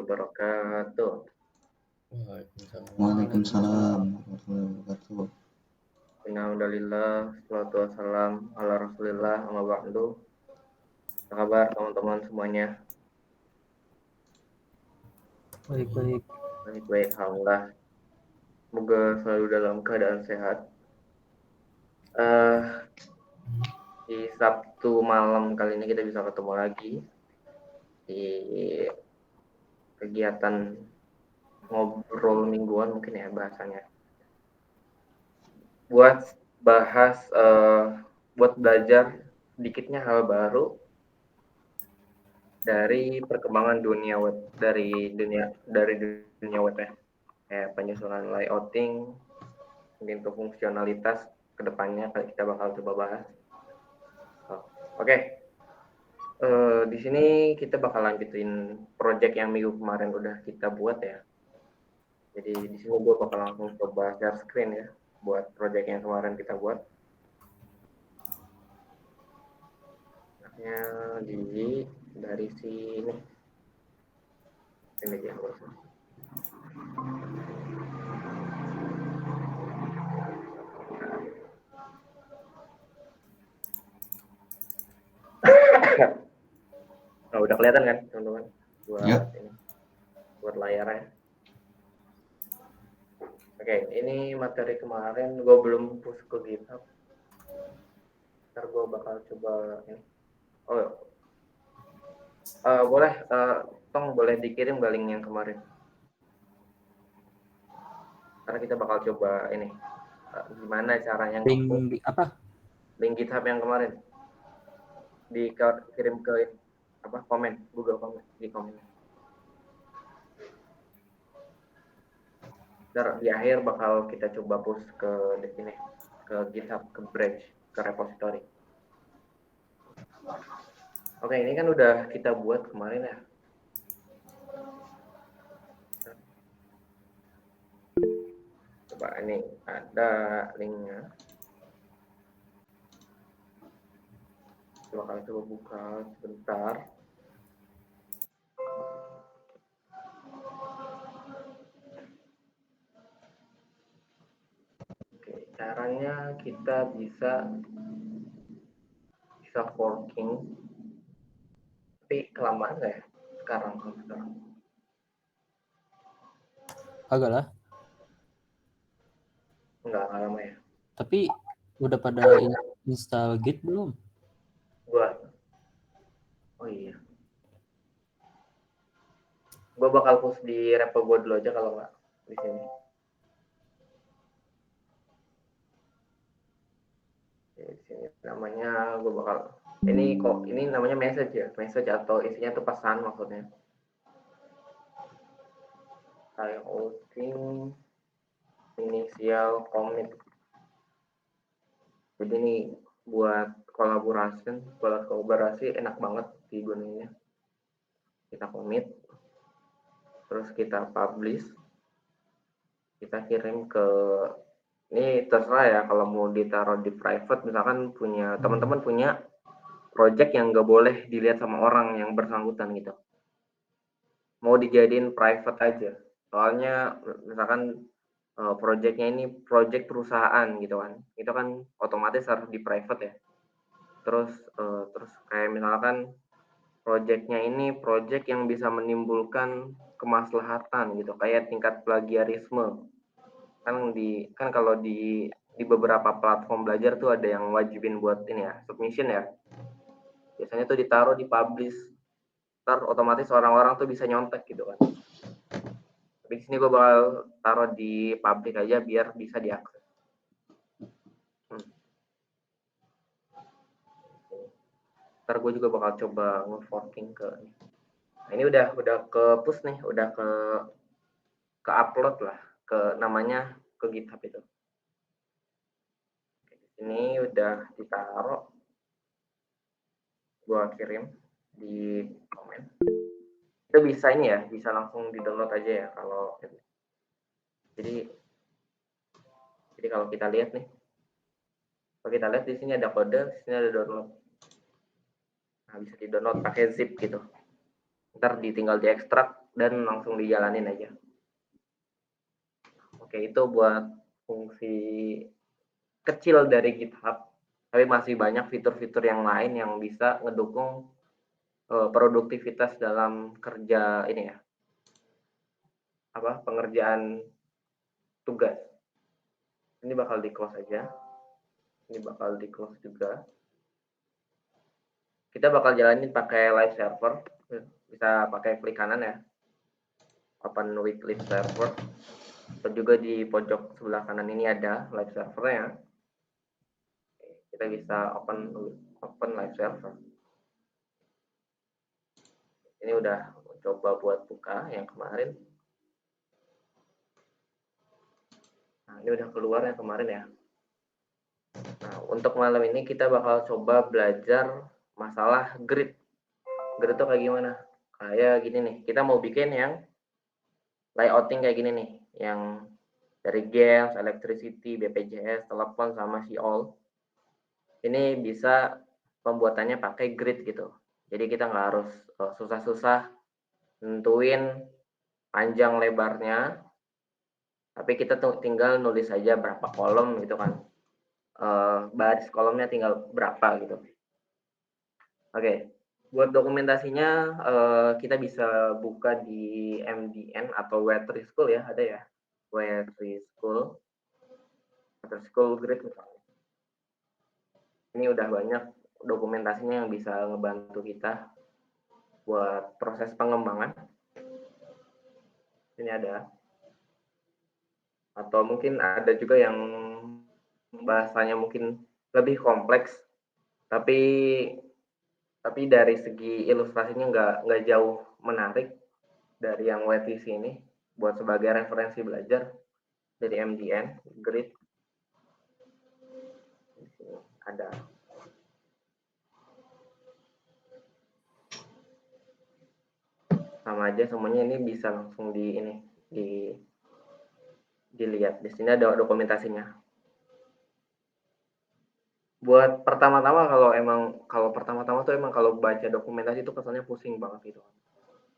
wabarakatuh. Waalaikumsalam warahmatullahi wabarakatuh. Innalillah, salatu wassalam ala rasulillah, amma ba'du. Apa kabar teman-teman semuanya? Baik-baik. Baik-baik, alhamdulillah. Semoga selalu dalam keadaan sehat. Di Sabtu malam kali ini kita bisa ketemu lagi di kegiatan ngobrol mingguan mungkin ya bahasanya. Buat bahas, buat belajar sedikitnya hal baru dari perkembangan dunia web, dari dunia web ya, kayak penyusunan layouting, mungkin ke fungsionalitas kedepannya kita bakal coba bahas. Oke. Di sini kita bakal lanjutin project yang minggu kemarin udah kita buat ya. Jadi di sini gue bakal langsung coba share screen ya buat project yang kemarin kita buat. Dari sini. Ini aja. Nah, udah kelihatan kan teman-teman buat ini, buat layarnya. Oke, ini materi kemarin gue belum push ke GitHub. Ntar gue bakal coba ini. Boleh, Tong boleh dikirim link yang kemarin. Karena kita bakal coba ini, gimana caranya Link apa? Link GitHub yang kemarin. Dikirim ke komen, Google Comment, di komen. Ntar di akhir bakal kita coba push ke sini, ke GitHub, ke branch, ke repository. Oke, ini kan udah kita buat kemarin ya. Coba ini ada linknya. Bakal coba buka sebentar. Oke, caranya kita bisa forking, tapi kelamaan nggak ya sekarang? Agak lah. Enggak lama ya. Tapi udah pada install Git belum? Oh iya. Gue bakal post di repo gue dulu aja kalau nggak di sini. Di sini namanya gue bakal ini namanya message ya, message atau isinya tuh pesan maksudnya. Saya outing inisial commit. Jadi ini buat kolaborasi enak banget digunainnya. Kita commit, terus kita publish, kita kirim ke, ini terserah ya kalau mau ditaruh di private, misalkan teman-teman punya project yang nggak boleh dilihat sama orang yang bersangkutan gitu, mau dijadiin private aja, soalnya misalkan projectnya ini project perusahaan gitu kan, itu kan otomatis harus di private ya. Terus kayak misalkan projectnya ini project yang bisa menimbulkan kemaslahatan gitu, kayak tingkat plagiarisme kan kalau di beberapa platform belajar tuh ada yang wajibin buat ini ya, submission ya, biasanya tuh ditaruh di publish, ntar otomatis orang-orang tuh bisa nyontek gitu kan. Tapi di sini gue bakal taruh di public aja biar bisa diakses. Ntar gue juga bakal coba nge-forking ke ini. Nah, ini udah ke push nih, udah ke upload lah ke namanya ke GitHub itu. Ini udah ditaruh, gue kirim di komen. Itu bisa ini ya, bisa langsung di download aja ya kalau jadi kalau kita lihat nih, kalau kita lihat di sini ada kode, di sini ada download. Nah, bisa di download pakai zip gitu. Ntar tinggal diekstrak dan langsung dijalanin aja. Oke, itu buat fungsi kecil dari GitHub, tapi masih banyak fitur-fitur yang lain yang bisa ngedukung produktivitas dalam kerja ini ya, pengerjaan tugas. Ini bakal di close aja, ini bakal di close juga. Kita bakal jalanin pakai live server, bisa pakai klik kanan ya, open with live server, atau juga di pojok sebelah kanan ini ada live servernya. Kita bisa open live server. Ini udah coba buat buka yang kemarin. Nah, ini udah keluar yang kemarin ya. Nah, untuk malam ini kita bakal coba belajar masalah grid. Grid itu kayak gimana? Kayak gini nih, kita mau bikin yang layouting kayak gini nih, yang dari gas, electricity, BPJS, telepon, sama all. Ini bisa pembuatannya pakai grid gitu. Jadi kita nggak harus susah-susah nentuin panjang lebarnya, tapi kita tinggal nulis aja berapa kolom gitu kan. Baris kolomnya tinggal berapa gitu. Oke, buat dokumentasinya kita bisa buka di MDN atau Web3 School ya, ada ya, Web3 School, Web3 School Grid misalnya. Ini udah banyak dokumentasinya yang bisa ngebantu kita buat proses pengembangan. Ini ada. Atau mungkin ada juga yang bahasanya mungkin lebih kompleks, tapi dari segi ilustrasinya nggak jauh menarik dari yang WTC ini, buat sebagai referensi belajar dari MDN Grid. Di sini ada. Sama aja semuanya, ini bisa langsung dilihat. Di sini ada dokumentasinya. Buat pertama-tama kalau pertama-tama tuh emang kalau baca dokumentasi itu kesannya pusing banget gitu.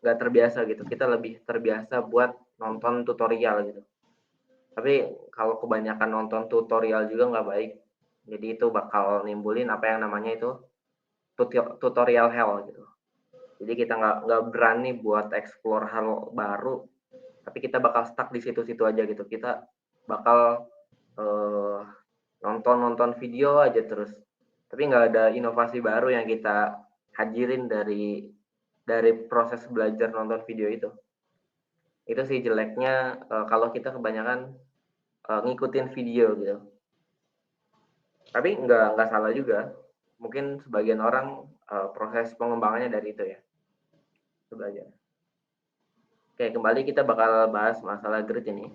Nggak terbiasa gitu. Kita lebih terbiasa buat nonton tutorial gitu. Tapi kalau kebanyakan nonton tutorial juga nggak baik. Jadi itu bakal nimbulin apa yang namanya itu tutorial hell gitu. Jadi kita nggak berani buat explore hal baru, tapi kita bakal stuck di situ-situ aja gitu. Kita bakal nonton video aja terus, tapi nggak ada inovasi baru yang kita hadirin dari proses belajar nonton video itu. Itu sih jeleknya kalau kita kebanyakan ngikutin video gitu. Tapi nggak salah juga. Mungkin sebagian orang proses pengembangannya dari itu ya. Itu belajar. Oke, kembali kita bakal bahas masalah grid ini.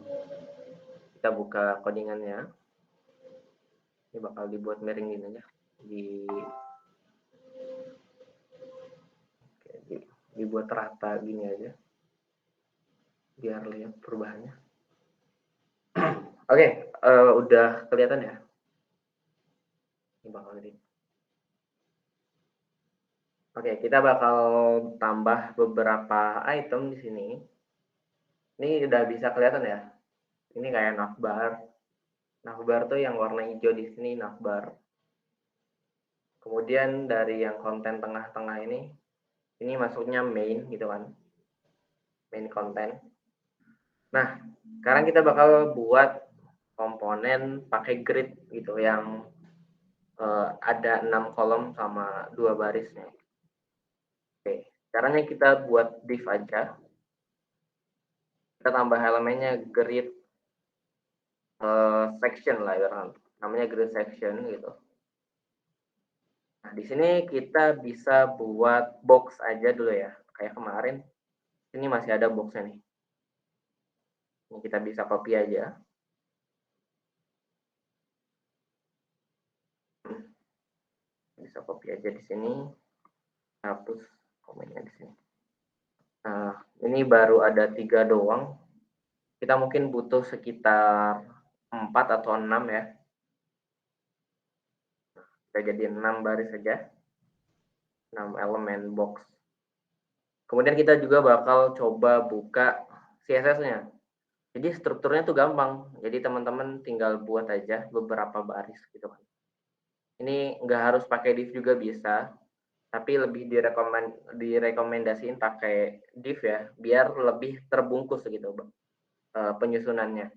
Kita buka codingannya. Ini bakal dibuat miring gini aja. Dibuat rata gini aja. Biar lihat perubahannya. Oke, udah kelihatan ya? Ini bakal gede. Oke, kita bakal tambah beberapa item di sini. Ini udah bisa kelihatan ya? Ini kayak navbar. Navbar tuh yang warna hijau di sini navbar. Kemudian dari yang konten tengah-tengah ini masuknya main gitu kan. Main konten. Nah, sekarang kita bakal buat komponen pakai grid gitu yang ada 6 kolom sama 2 barisnya. Oke, caranya kita buat div aja. Kita tambah elemennya grid section lah ya, namanya grid section gitu. Nah, di sini kita bisa buat box aja dulu ya, kayak kemarin. Ini masih ada boxnya nih. Ini kita bisa copy aja. Bisa copy aja di sini. Hapus komennya di sini. Nah, ini baru ada 3 doang. Kita mungkin butuh sekitar 4 atau 6 ya. Kita jadi 6 baris saja. 6 elemen box. Kemudian kita juga bakal coba buka CSS-nya. Jadi strukturnya tuh gampang. Jadi teman-teman tinggal buat aja beberapa baris gitu kan. Ini nggak harus pakai div juga bisa, tapi lebih direkomendasiin pakai div ya, biar lebih terbungkus gitu penyusunannya.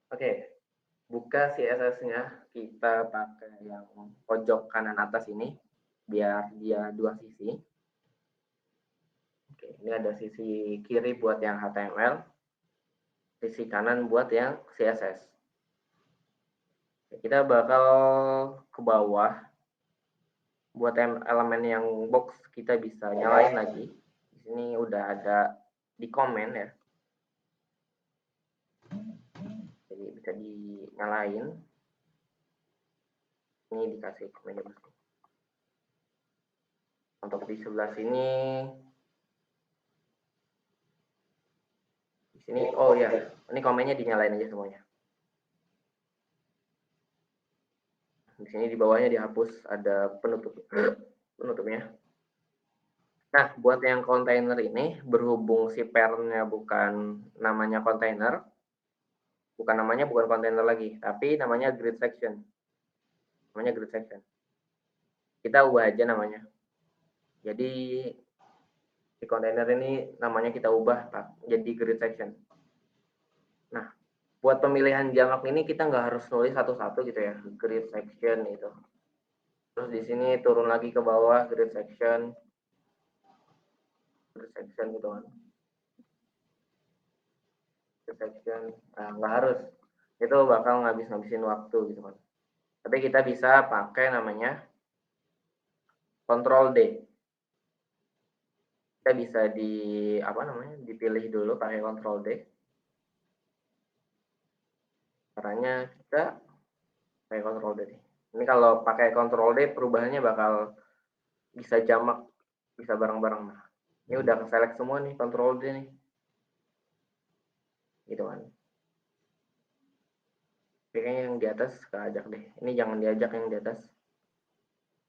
Oke, buka CSS-nya, kita pakai yang pojok kanan atas ini, biar dia dua sisi. Oke, ini ada sisi kiri buat yang HTML, sisi kanan buat yang CSS. Kita bakal ke bawah, buat elemen yang box kita bisa nyalain lagi. Di sini udah ada di komen ya. Jadi bisa dinyalain. Ini dikasih komen juga. Untuk di sebelah sini, di sini, oh ya, ini komennya dinyalain aja semuanya. Di sini di bawahnya dihapus, ada penutupnya. Nah, buat yang kontainer ini, berhubung si parent-nya bukan namanya kontainer, bukan kontainer lagi, tapi namanya grid section. Namanya grid section. Kita ubah aja namanya. Jadi di kontainer ini namanya kita ubah jadi grid section. Nah, buat pemilihan jamak ini kita nggak harus nulis satu-satu gitu ya, grid section itu. Terus di sini turun lagi ke bawah grid section gitu kan. Grid section, nah, nggak harus. Itu bakal ngabisin waktu gitu kan. Tapi kita bisa pakai namanya Ctrl D. Kita bisa dipilih dulu pakai Ctrl D. Caranya kita pakai Ctrl D. Ini kalau pakai Ctrl D perubahannya bakal bisa jamak, bisa bareng-bareng. Nah, ini udah ke-select semua nih Ctrl D nih. Gitu kan. Kayaknya yang di atas keajak deh. Ini jangan diajak yang di atas.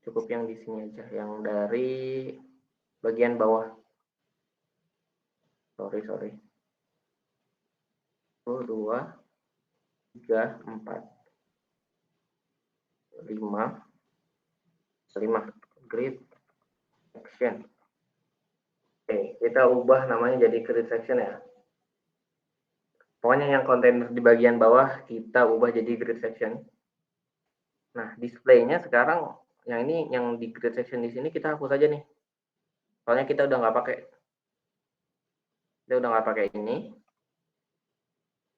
Cukup yang di sini aja, yang dari bagian bawah. Sorry. 1, 2, 3, 4, 5, grid section. Oke, kita ubah namanya jadi grid section ya. Pokoknya yang kontainer di bagian bawah kita ubah jadi grid section. Nah, displaynya sekarang yang ini, yang di grid section di sini kita hapus aja nih. Soalnya kita udah nggak pakai ini.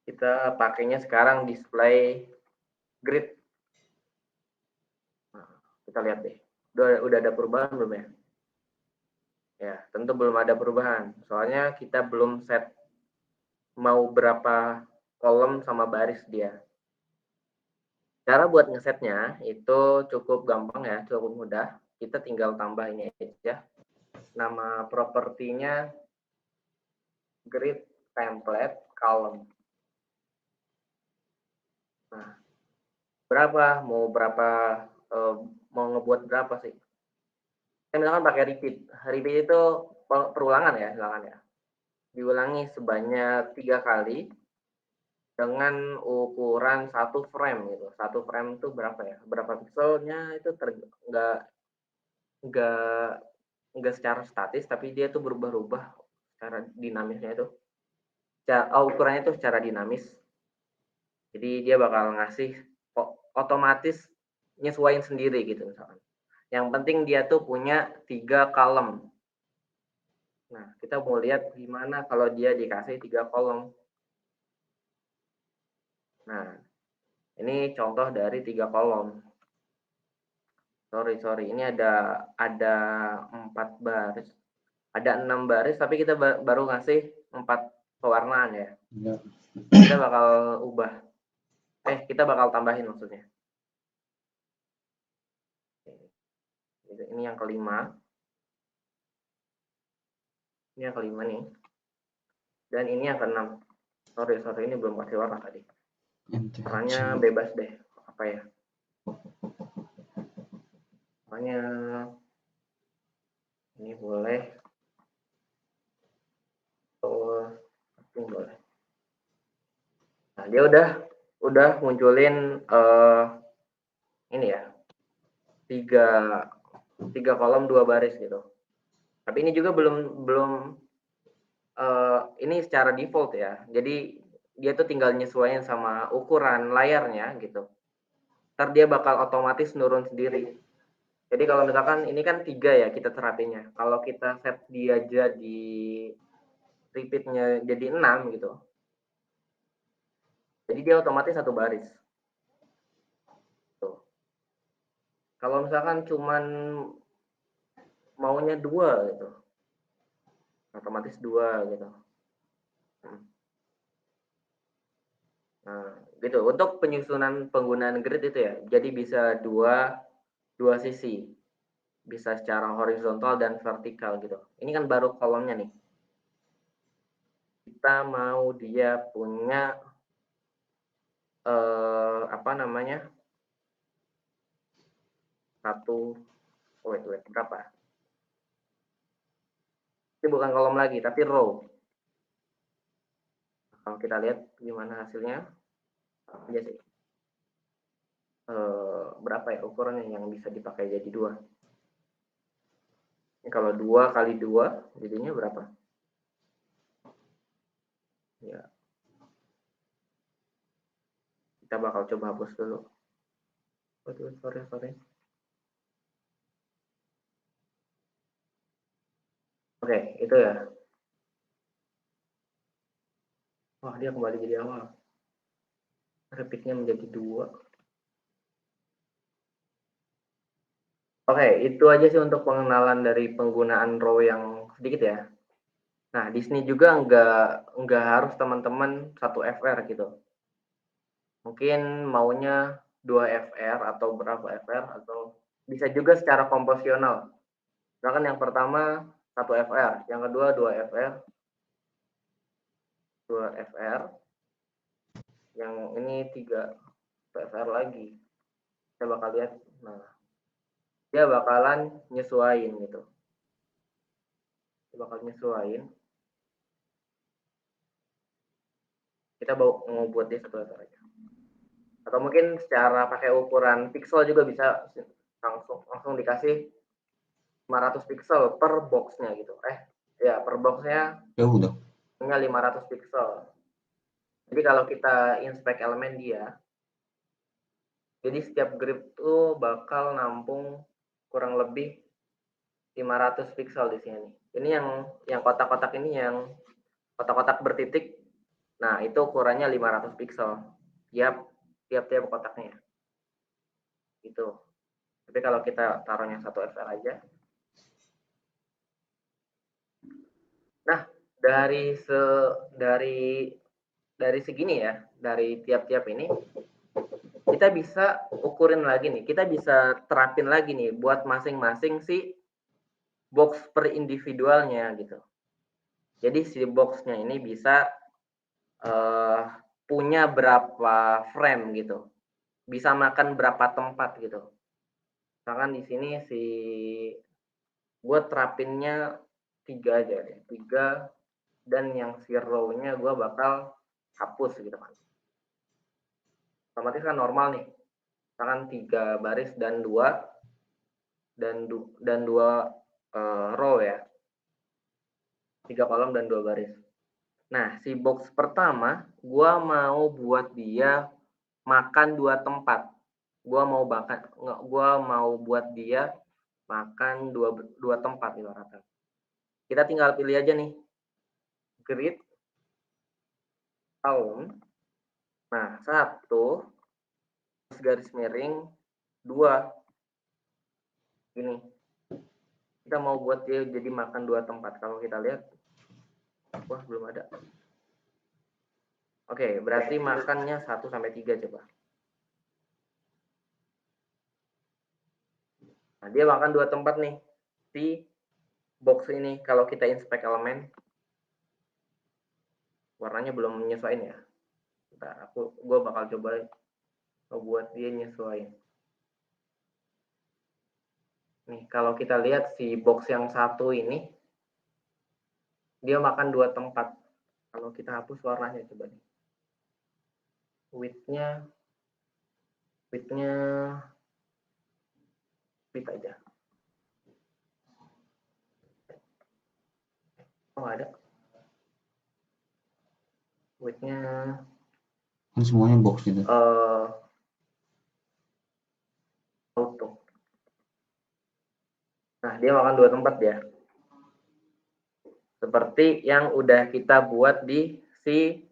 Kita pakainya sekarang display grid. Nah, kita lihat deh. Udah ada perubahan belum ya? Ya, tentu belum ada perubahan. Soalnya kita belum set mau berapa kolom sama baris dia. Cara buat ngesetnya itu cukup gampang ya, cukup mudah. Kita tinggal tambah ini aja. Nama propertinya grid template column. Nah, mau ngebuat berapa sih? Saya misalkan pakai repeat. Repeat itu perulangan ya, diulangi sebanyak 3 kali dengan ukuran 1 frame gitu. 1 frame itu berapa ya? Berapa pixelnya itu nggak secara statis, tapi dia tuh berubah-ubah secara dinamisnya itu. Ukurannya itu secara dinamis. Jadi dia bakal ngasih otomatis nyesuaiin sendiri gitu misalkan. Yang penting dia tuh punya 3 kolom. Nah, kita mau lihat gimana kalau dia dikasih 3 kolom. Nah, ini contoh dari 3 kolom. Sorry, ini ada 4 baris. Ada 6 baris, tapi kita baru ngasih 4 pewarnaan ya. Kita bakal kita bakal tambahin maksudnya. Ini yang kelima. Ini yang kelima nih. Dan ini yang keenam. Sorry, ini belum kasih warna tadi. Warnanya bebas deh. Apa ya? Warnanya ini boleh boleh. Nah, dia udah munculin ini ya, tiga kolom 2 baris gitu. Tapi ini juga belum ini secara default ya. Jadi dia tuh tinggal nyesuaiin sama ukuran layarnya gitu. Ntar dia bakal otomatis nurun sendiri. Jadi kalau misalkan ini kan 3 ya kita terapinya. Kalau kita set dia jadi repeatnya jadi 6 gitu. Jadi dia otomatis 1 baris. Tuh. Kalau misalkan cuman maunya 2 gitu. Otomatis 2 gitu. Nah, gitu. Untuk penyusunan penggunaan grid itu ya. Jadi bisa dua sisi. Bisa secara horizontal dan vertikal gitu. Ini kan baru kolomnya nih. Kita mau dia punya apa namanya? Wait, berapa? Ini bukan kolom lagi, tapi row. Kalau kita lihat gimana hasilnya, ya sih. Berapa ya ukurannya yang bisa dipakai jadi 2? Ini kalau 2 kali 2, jadinya berapa? Ya. Kita bakal coba hapus dulu. Waduh, sorry. Oke, itu ya. Wah, dia kembali jadi awal. Repeatnya menjadi 2. Oke, itu aja sih untuk pengenalan dari penggunaan row yang sedikit ya. Nah, di sini juga nggak harus teman-teman 1 FR gitu. Mungkin maunya 2 FR atau berapa FR, atau bisa juga secara komposisional. Misalkan yang pertama 1 FR, yang kedua 2 FR, 2 FR, yang ini 3 FR lagi. Kita bakal lihat, nah dia bakalan nyesuaiin gitu. Dia bakal nyesuaiin. Kita mau buat dia 1 FR aja. Atau mungkin secara pakai ukuran pixel juga bisa langsung dikasih 500 pixel per boxnya gitu. Ya per boxnya Ya udah. punya 500 pixel. Jadi kalau kita inspect elemen dia, jadi setiap grip tuh bakal nampung kurang lebih 500 pixel di sini. Ini yang kotak-kotak ini, yang kotak-kotak bertitik. Nah, itu ukurannya 500 pixel. Tiap kotaknya. Gitu. Tapi kalau kita taruhnya 1 FR aja. Nah, dari segini ya, dari tiap-tiap ini kita bisa ukurin lagi nih, kita bisa terapin lagi nih buat masing-masing si box per individualnya gitu. Jadi si boxnya ini bisa punya berapa frame gitu, bisa makan berapa tempat gitu. Misalkan di sini gue terapinnya 3 aja deh, 3, dan yang si row-nya gue bakal hapus gitu kan. Otomatis kan normal nih, misalkan 3 baris dan 2 row ya, 3 kolom dan 2 baris. Nah, si box pertama gue mau buat dia makan 2 tempat. Gue mau buat dia makan 2 tempat ibaratnya. Kita tinggal pilih aja nih, grid column. Nah, 1 garis miring 2 ini. Kita mau buat dia jadi makan 2 tempat. Kalau kita lihat, wah belum ada. Oke, berarti makannya 1 sampai 3 coba. Nah, dia makan 2 tempat nih di box ini. Kalau kita inspect elemen, warnanya belum menyesuaikan ya. Gue bakal coba buat dia nyesuaiin. Nih, kalau kita lihat si box yang 1 ini, dia makan 2 tempat. Kalau kita hapus warnanya coba nih. Width-nya width aja. Oh, ada. Width-nya Kan semuanya box itu. auto. Nah, dia makan 2 tempat ya. Seperti yang udah kita buat di si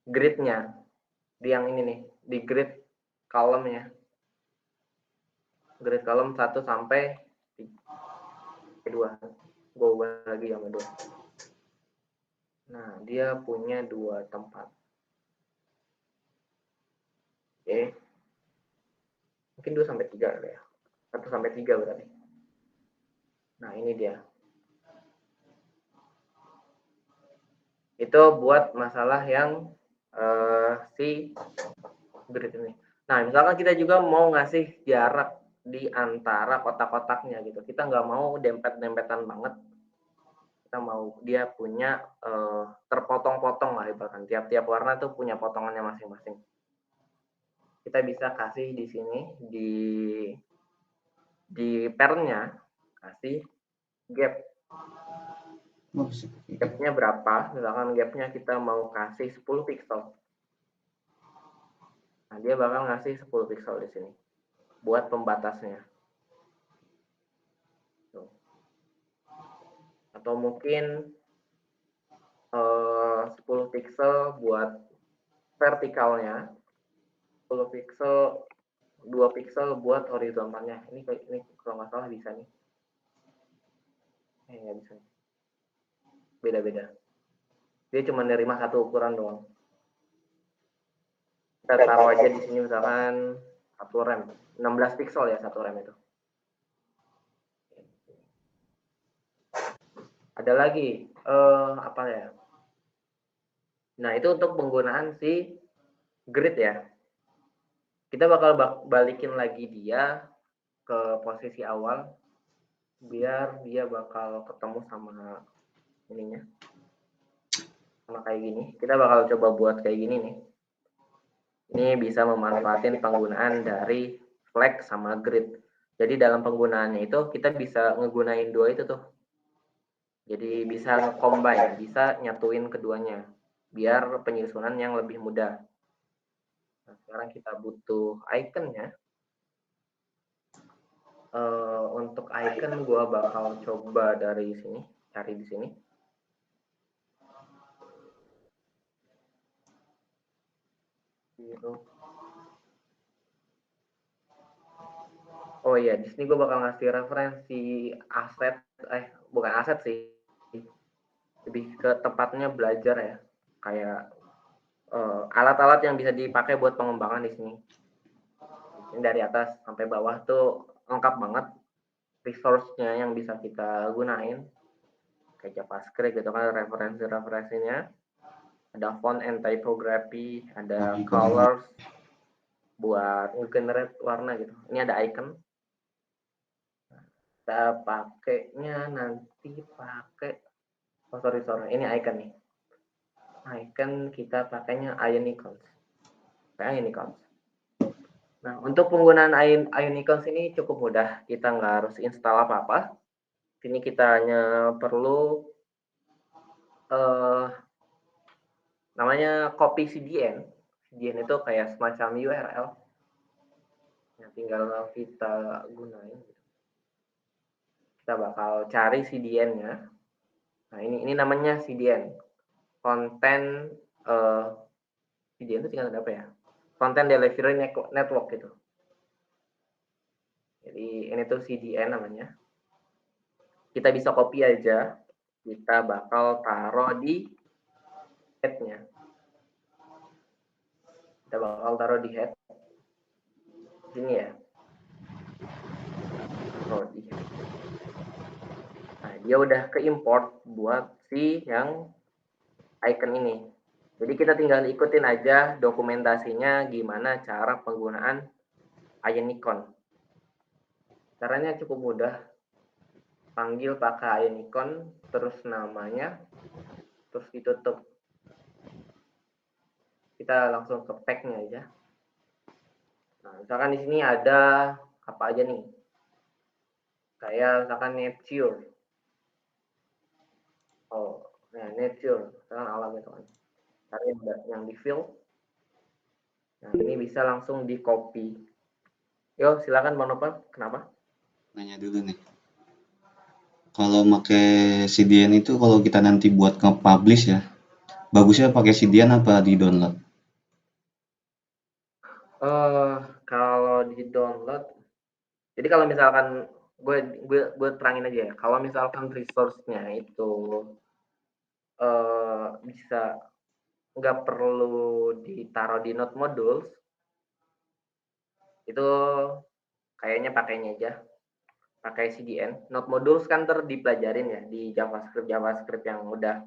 grid-nya. Di yang ini nih, di grid column-nya. Grid column 1 sampai 2. Gue ubah lagi yang 2. Nah, dia punya 2 tempat. Oke. Mungkin 2 sampai 3 ya. 1 sampai 3 berarti. Nah, ini dia. Itu buat masalah yang si grid ini. Nah, misalkan kita juga mau ngasih jarak di antara kotak-kotaknya gitu. Kita nggak mau dempet-dempetan banget. Kita mau dia punya terpotong-potong lah ibaratkan. Tiap-tiap warna tuh punya potongannya masing-masing. Kita bisa kasih di sini di pairnya kasih gap. Gapnya berapa? Misalkan gapnya kita mau kasih 10 pixel. Nah, dia bakal ngasih 10 pixel di sini buat pembatasnya. Tuh. Atau mungkin 10 pixel buat vertikalnya, 10 pixel, 2 pixel buat horizontalnya. Ini kalau nggak salah bisa nih. Nggak bisa. Beda-beda. Dia cuma nerima satu ukuran doang. Kita taruh aja di sini misalkan 1 rem, 16 pixel ya 1 rem itu. Ada lagi apa ya? Nah, itu untuk penggunaan si grid ya. Kita bakal balikin lagi dia ke posisi awal biar dia bakal ketemu sama ininya. Sama kayak gini. Kita bakal coba buat kayak gini nih. Ini bisa memanfaatin penggunaan dari flag sama grid. Jadi dalam penggunaannya itu kita bisa ngegunain 2 itu tuh. Jadi bisa nge-combine, bisa nyatuin keduanya biar penyusunan yang lebih mudah. Nah, sekarang kita butuh icon-nya. Untuk icon gua bakal coba dari sini, cari di sini. Oh iya, di sini gue bakal ngasih referensi aset, bukan aset sih, lebih ke tempatnya belajar ya, kayak alat-alat yang bisa dipakai buat pengembangan di sini. Ini dari atas sampai bawah tuh lengkap banget resource-nya yang bisa kita gunain, kayak JavaScript gitu kan, referensi-referensinya. Ada font and typography, ada colors buat generate warna gitu. Ini ada icon. Kita pakainya nanti pakai ini icon nih. Icon kita pakainya Ionicons. Nah, untuk penggunaan Ionicons ini cukup mudah. Kita nggak harus install apa-apa. Sini kita hanya perlu namanya copy CDN. CDN itu kayak semacam URL. Nah, tinggal kita gunain. Kita bakal cari CDN-nya. Nah, ini namanya CDN. Content CDN itu tinggal ada apa ya? Content Delivery Network gitu. Jadi ini tuh CDN namanya. Kita bisa copy aja. Kita bakal taruh di head-nya. Kita bakal taruh di head. Sini ya. Oh, di head. Nah, dia udah ke import buat si yang icon ini. Jadi kita tinggal ikutin aja dokumentasinya gimana cara penggunaan Ionicon. Caranya cukup mudah. Panggil pakai Ionicon, terus namanya, terus ditutup. kita langsung ke pack-nya aja. Nah, misalkan di sini ada apa aja nih? Kayak misalkan nature. Oh, nah nature, misalkan alam itu kan. Cari yang di fill. Nah, ini bisa langsung di copy. Yo, silakan Bang Nopal. Kenapa? Nanya dulu nih. Kalau pakai CDN itu kalau kita nanti buat nge-publish ya, bagusnya pakai CDN apa di download? Kalau di download, jadi kalau misalkan gue terangin aja ya. Kalau misalkan resource-nya itu bisa nggak perlu ditaruh di node modules, itu kayaknya pakainya aja pakai CDN. Node modules kan dipelajarin ya di JavaScript yang udah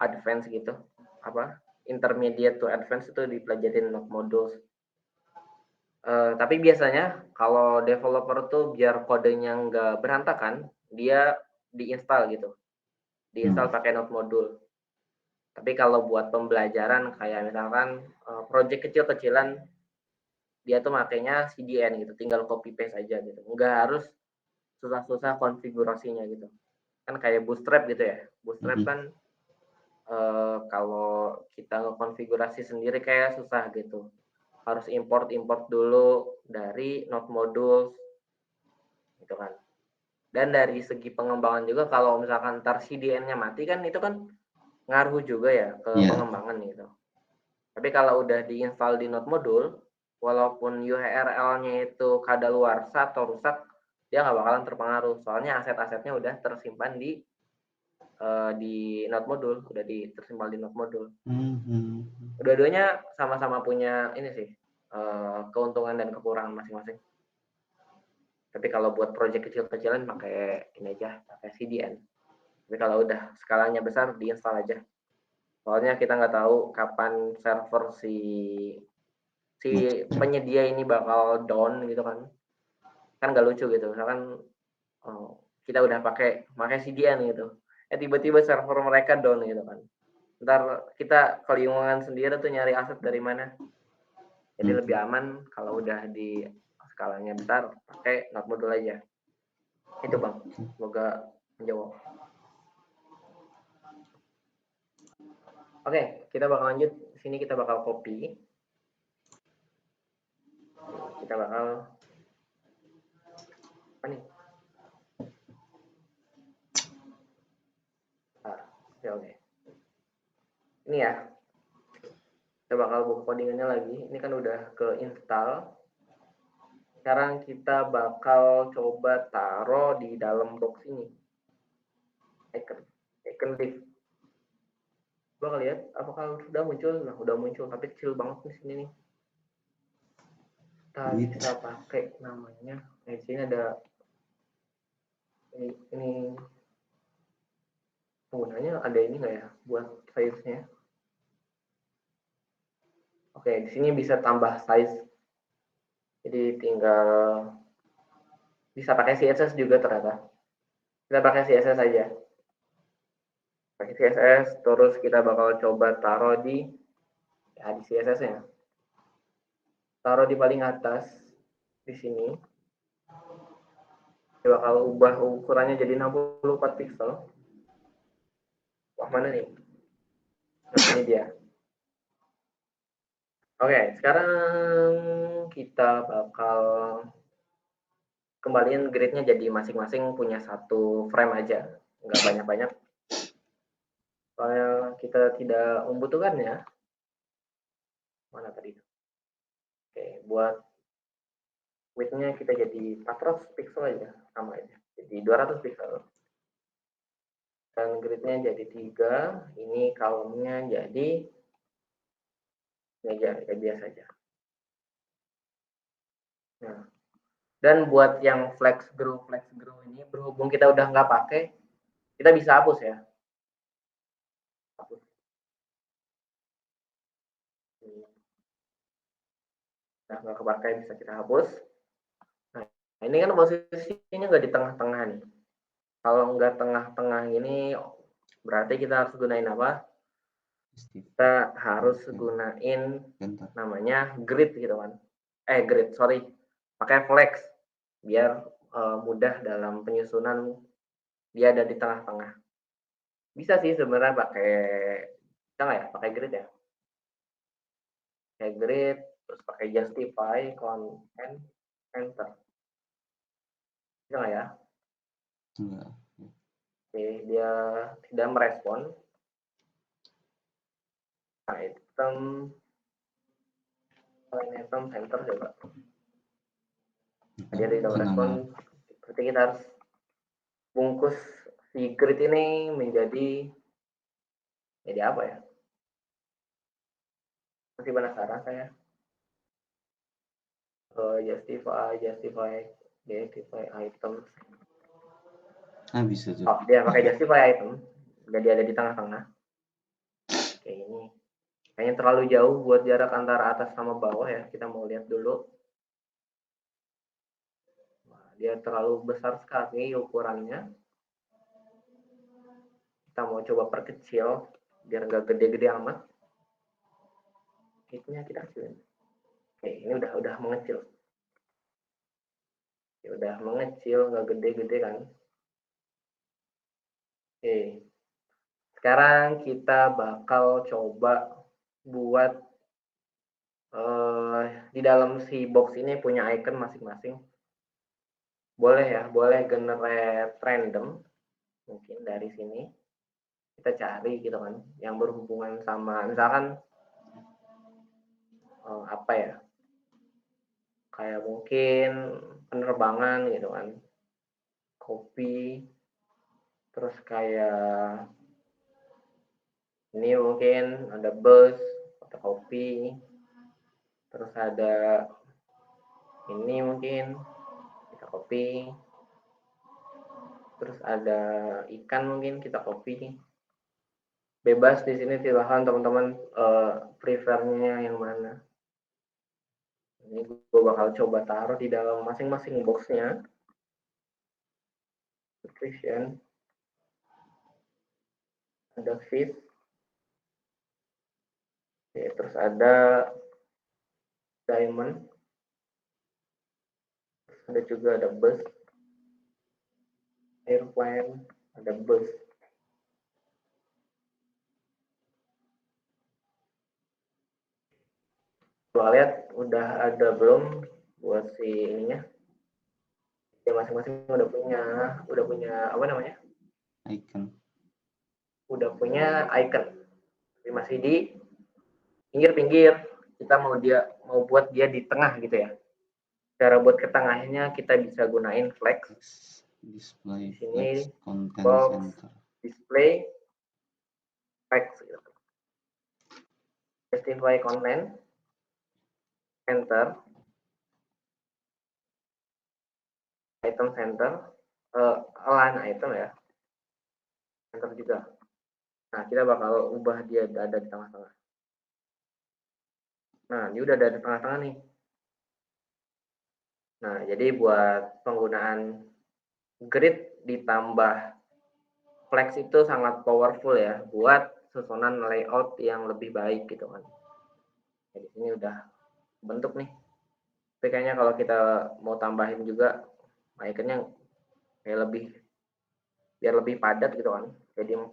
advance gitu, apa intermediate to advance itu dipelajarin node modules. Tapi biasanya kalau developer tuh biar kodenya nggak berantakan, dia diinstal gitu, diinstal pakai node module. Tapi kalau buat pembelajaran kayak misalkan project kecil-kecilan, dia tuh makainya CDN gitu, tinggal copy paste aja gitu, nggak harus susah-susah konfigurasinya gitu. Kan kayak Bootstrap gitu ya, Bootstrap kan kalau kita ngekonfigurasi sendiri kayak susah gitu, harus import dulu dari node modules gitu kan. Dan dari segi pengembangan juga kalau misalkan ntar CDN-nya mati kan itu kan ngaruh juga ya ke pengembangan gitu. Tapi kalau udah diinstal di node module, walaupun URL-nya itu kadaluarsa atau rusak, dia nggak bakalan terpengaruh. Soalnya aset-asetnya udah tersimpan di node module, udah tersimpan di node module. Dua-duanya sama-sama punya ini sih, keuntungan dan kekurangan masing-masing. Tapi kalau buat project kecil-kecilan pakai ini aja, pakai CDN. Tapi kalau udah skalanya besar, diinstal aja. Soalnya kita nggak tahu kapan server si penyedia ini bakal down gitu kan. Kan nggak lucu gitu. Misalkan kita udah pakai CDN gitu. Tiba-tiba server mereka down gitu kan. Ntar kita kelingungan sendiri tuh nyari aset dari mana. Jadi lebih aman kalau udah di skalanya besar, pakai node module aja. Itu Bang, semoga menjawab. Oke, kita bakal lanjut. Sini kita bakal copy. Kita bakal apa nih? Oke. Ini ya. Kita bakal buka codingannya lagi. Ini kan udah ke install. Sekarang kita bakal coba taruh di dalam box ini. Icon div. Coba lihat apakah sudah muncul. Nah, udah muncul tapi kecil banget di sini nih. Kita bisa pakai namanya. Di sini ada ini penggunanya ada ini nggak ya buat size-nya? Oke, di sini bisa tambah size. Jadi tinggal bisa pakai CSS juga ternyata. Kita pakai CSS aja. Pakai CSS, terus kita bakal coba taruh di CSS-nya. Taruh di paling atas di sini. Kita bakal ubah ukurannya jadi 64 pixel. Wah, mana nih? Nah, ini dia. Oke, sekarang kita bakal kembaliin grid-nya jadi masing-masing punya satu frame aja, nggak banyak-banyak. Soalnya kita tidak membutuhkannya. Mana tadi? Oke, buat width-nya kita jadi 400 pixel aja, sama aja. Jadi 200 pixel. Dan grid-nya jadi 3, ini column-nya jadi meja kayak biasa aja. Nah, dan buat yang flex grow ini berhubung kita udah nggak pakai, kita bisa hapus ya. Hapus. Nah, nggak kepakai bisa kita hapus. Nah, ini kan posisinya nggak di tengah-tengah nih. Kalau nggak tengah-tengah ini berarti kita harus gunain apa? kita harus gunain namanya grid gitu kan. Grid, sorry. Pakai flex biar mudah dalam penyusunan, dia ada di tengah-tengah. Bisa sih sebenarnya bisa nggak ya pakai grid ya? Pakai grid, terus pakai justify, content, enter. Bisa nggak ya? Enggak. Oke, dia tidak merespon. Item center coba. Dia tidak merespon. Berarti kita harus bungkus si grid ini menjadi apa ya? Masih penasaran saya. Justify items. Bisa tuh. Oh, dia pakai justify item. Jadi ada di tengah-tengah. Kayak ini. Kayaknya terlalu jauh buat jarak antara atas sama bawah ya. Kita mau lihat dulu. Nah, dia terlalu besar sekali ukurannya. Kita mau coba perkecil biar nggak gede-gede amat. Hitnya kita kecilin. Oke, ini udah mengecil. Ya, udah mengecil, nggak gede-gede kan. Oke. Sekarang kita bakal coba buat di dalam si box ini punya icon masing-masing. Boleh ya, boleh generate random. Mungkin dari sini kita cari gitu kan, yang berhubungan sama misalkan apa ya, kayak mungkin penerbangan gitu kan, kopi, terus kayak ini mungkin ada bus, fotokopi, terus ada ini mungkin kita copy, terus ada ikan mungkin kita copy. Bebas di sini, silahkan teman-teman prefernya yang mana. Ini gue bakal coba taruh di dalam masing-masing boxnya. Nutrition, ada fish, oke, terus ada diamond, terus ada juga ada bus, airplane, ada bus. Coba lihat udah ada belum buat si ininya. Ya, masing-masing udah punya apa namanya? Icon. Udah punya icon. Tapi masih di pinggir-pinggir. Kita mau buat dia di tengah gitu ya. Cara buat ke tengahnya kita bisa gunain flex. Display di sini flex content box, center. Display flex gitu. Justify content, enter. Item center, align item ya, enter juga. Nah, kita bakal ubah dia ada di tengah-tengah. Nah, dia udah ada di tengah-tengah nih. Nah, jadi buat penggunaan grid ditambah flex itu sangat powerful ya buat susunan layout yang lebih baik gitu kan. Jadi sini udah bentuk nih. Tapi kayaknya kalau kita mau tambahin juga iconnya kayak biar lebih padat gitu kan. Jadi 4.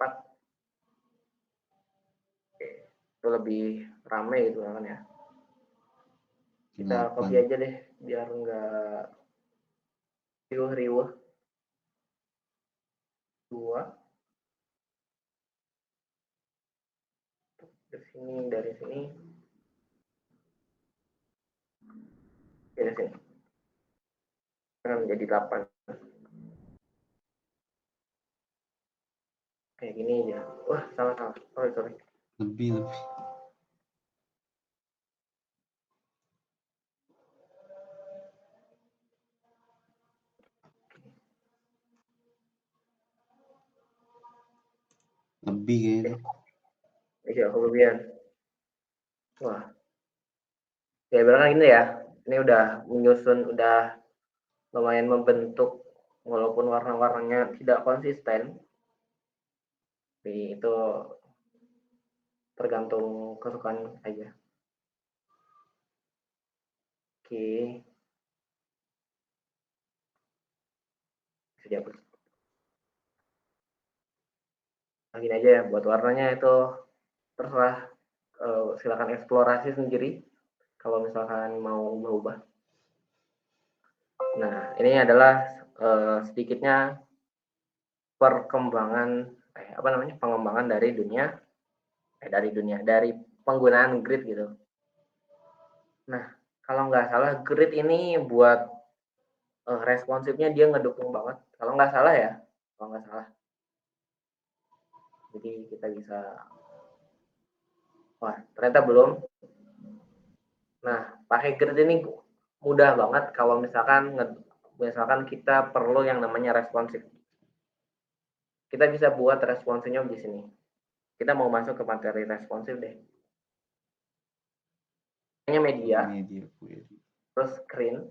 Oke, itu lebih rame gitu kan ya. Kita copy aja deh biar nggak riuh-riuh. 2 dari sini dari sini akan menjadi 8 kayak gini aja. Wah, salah sorry lebih kayaknya. Iya, kelebihan. Wah, ya berarti ini ya, ini udah menyusun, udah lumayan membentuk walaupun warna-warnanya tidak konsisten. Tapi itu tergantung kesukaan aja. Oke. Bisa dihapus. Nah, gini aja ya, buat warnanya itu terserah, silakan eksplorasi sendiri kalau misalkan mau ubah-ubah. Nah, ini adalah sedikitnya pengembangan dari penggunaan grid gitu. Nah, kalau nggak salah grid ini buat responsifnya dia ngedukung banget. Kalau nggak salah. Jadi kita bisa, wah ternyata belum. Nah, pakai grid ini mudah banget kalau misalkan kita perlu yang namanya responsif. Kita bisa buat responsifnya di sini. Kita mau masuk ke materi responsif deh. Ini media, terus screen.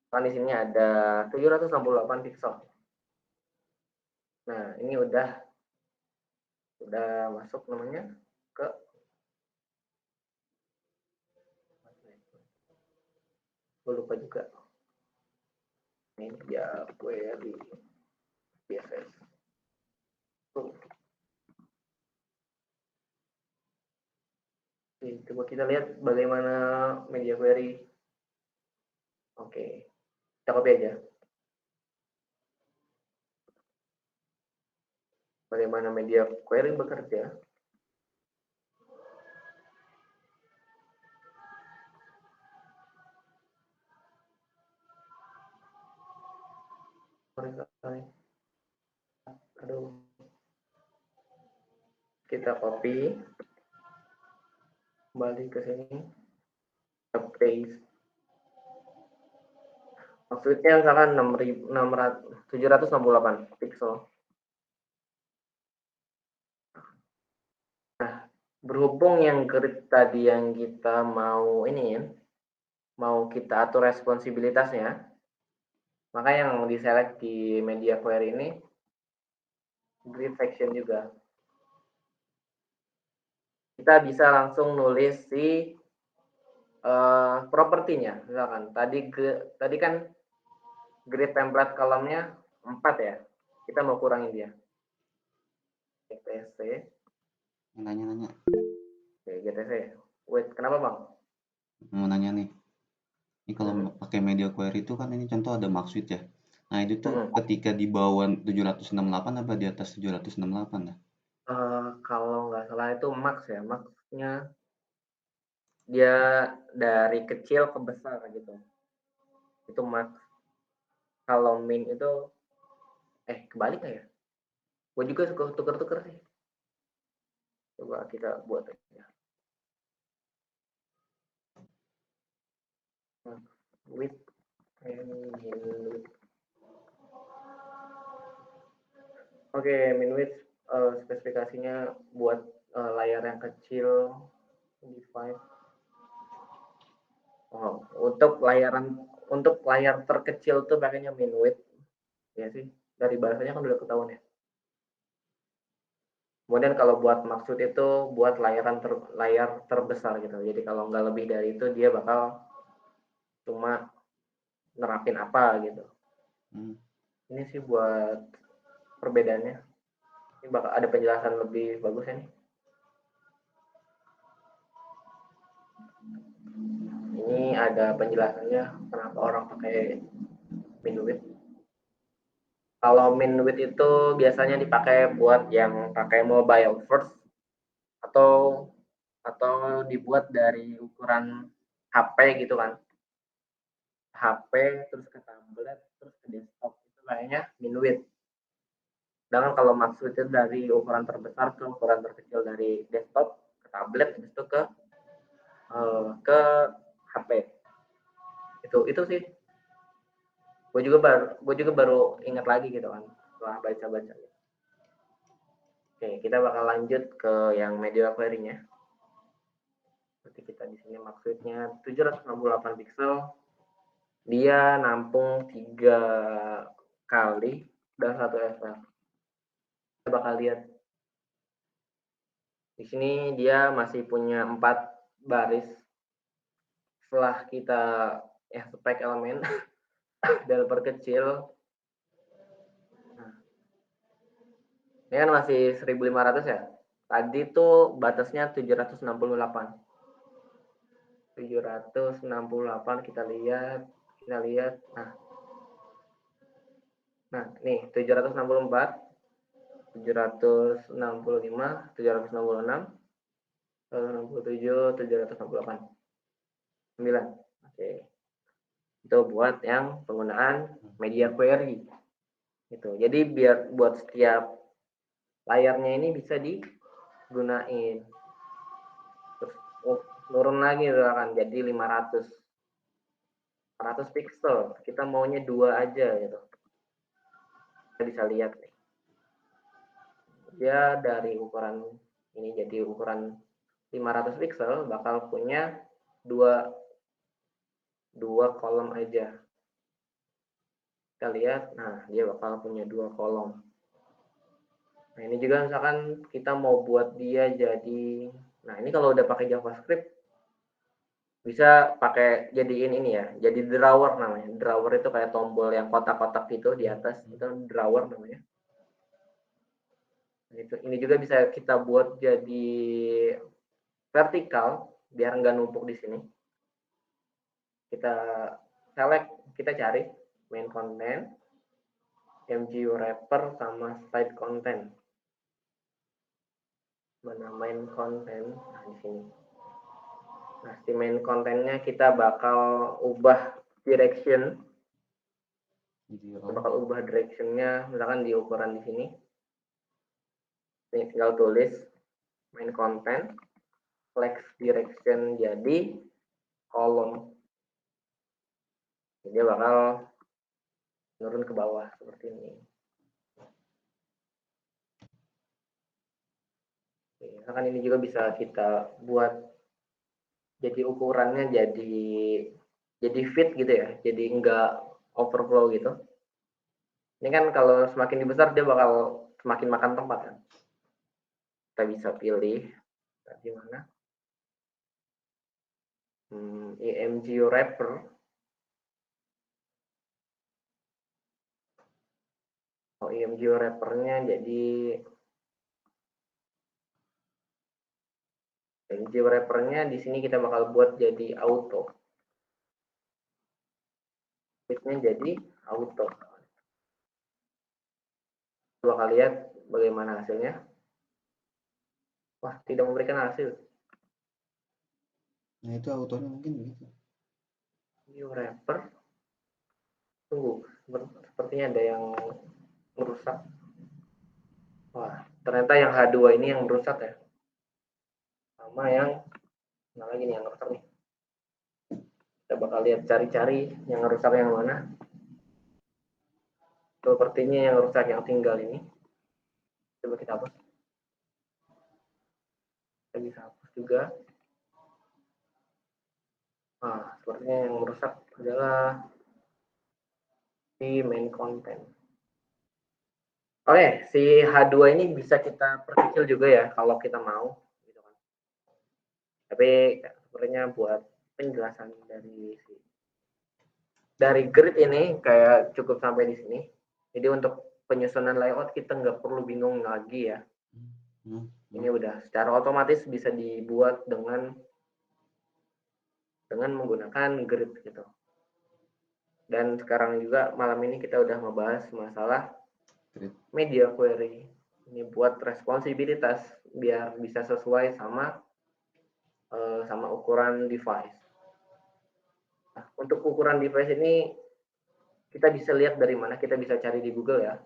Kan di sini ada 768 pixel. Nah, ini udah masuk namanya ke gue lupa juga. Media query CSS. Oke, coba kita lihat bagaimana media query. Oke, kita copy aja. Bagaimana media query bekerja. Aduh. Kita copy. Kembali ke sini. Kita paste. Maksudnya misalkan 768 pixel. Nah, berhubung yang grid tadi yang kita mau kita atur responsibilitasnya, maka yang diselect di media query ini grid section juga. Kita bisa langsung nulis si propertinya. Misalkan tadi kan grid template kolomnya 4 ya. Kita mau kurangin dia. GTC. Nanya. Oke, GTC. Wait, kenapa bang? Mau nanya nih. Ini kalau pakai media query itu kan ini contoh ada maksud ya. Nah itu tuh ketika di bawah 768 apa di atas 768 dah? Kalau nggak salah itu max ya. Maxnya dia dari kecil ke besar gitu. Itu max. Kalau min itu kebalik nggak ya? Gue juga suka tuker-tuker sih. Coba kita buat aja. Width and min width. Oke, min width spesifikasinya buat layar yang kecil device. Untuk layar terkecil tuh pakainya min width. Ya sih, dari bahasanya kan udah ketahuan ya. Kemudian kalau buat maksud itu buat layar terbesar gitu. Jadi kalau nggak lebih dari itu dia bakal cuma nerapin apa gitu. Ini sih buat perbedaannya. Ini bakal ada penjelasan lebih bagus ya nih. Ini ada penjelasannya kenapa orang pakai min width. Kalau min width itu biasanya dipakai buat yang pakai mobile first atau dibuat dari ukuran HP gitu kan. HP terus ke tablet terus ke desktop itu kayaknya min width. Sedangkan kalau maksudnya dari ukuran terbesar ke ukuran terkecil dari desktop ke tablet habis itu ke HP. Itu sih. Gue juga baru ingat lagi gitu kan setelah baca-baca. Oke, kita bakal lanjut ke yang media query-nya. Seperti kita di sini maksudnya 768 pixel. Dia nampung 3 kali dan 1 FF. Kita bakal lihat. Di sini dia masih punya 4 baris. Setelah kita spek elemen dan perkecil. Nah, ini kan masih 1500 ya. Tadi tuh batasnya 768. 768 kita lihat. Nah, nih 764, 765, 766, 767, 768. 9. Oke. Itu buat yang penggunaan media query. Gitu. Jadi biar buat setiap layarnya ini bisa digunain. Terus turun lagi kan jadi 500 pixel. Kita maunya 2 aja gitu. Kita bisa lihat nih. Dia dari ukuran ini jadi ukuran 500 pixel bakal punya dua kolom aja. Kita lihat, nah dia bakal punya 2 kolom. Nah ini juga misalkan kita mau buat dia jadi, nah ini kalau udah pakai JavaScript bisa pakai jadiin ini ya, jadi drawer namanya. Drawer itu kayak tombol yang kotak-kotak gitu di atas, itu drawer namanya. Nah, ini juga bisa kita buat jadi vertikal biar nggak numpuk di sini. Kita select, kita cari main content, MGU wrapper sama slide content. Mana main content? Nah di sini. Nah si main contentnya kita bakal ubah direction. Kita bakal ubah directionnya, misalkan di ukuran di sini. Ini tinggal tulis main content, flex direction jadi kolom. Dia bakal turun ke bawah seperti ini. Misalkan ini juga bisa kita buat jadi ukurannya jadi fit gitu ya, jadi enggak overflow gitu. Ini kan kalau semakin dibesar dia bakal semakin makan tempat kan. Kita bisa pilih di mana IMG wrapper. Oh, IMG wrappernya jadi IMG wrappernya di sini kita bakal buat jadi auto. Fitnya jadi auto. Bakal lihat bagaimana hasilnya. Wah, tidak memberikan hasil. Nah itu autonya mungkin begitu. New wrapper. Tunggu, sepertinya ada yang merusak. Wah, ternyata yang H2 ini yang merusak ya. Sama yang, nah lagi nih yang merusak nih. Kita bakal lihat cari-cari yang merusak yang mana. Sepertinya yang rusak yang tinggal ini. Coba kita hapus. Kita bisa hapus juga. Nah, sepertinya yang merusak adalah di main content. Oke, si H2 ini bisa kita perkecil juga ya kalau kita mau. Gitu kan. Tapi sepertinya buat penjelasan dari grid ini kayak cukup sampai di sini. Jadi untuk penyusunan layout kita nggak perlu bingung lagi ya. Ini udah secara otomatis bisa dibuat dengan menggunakan grid gitu. Dan sekarang juga malam ini kita udah ngebahas masalah media query. Ini buat responsibilitas biar bisa sesuai sama ukuran device. Nah, untuk ukuran device ini kita bisa lihat dari mana, kita bisa cari di Google ya.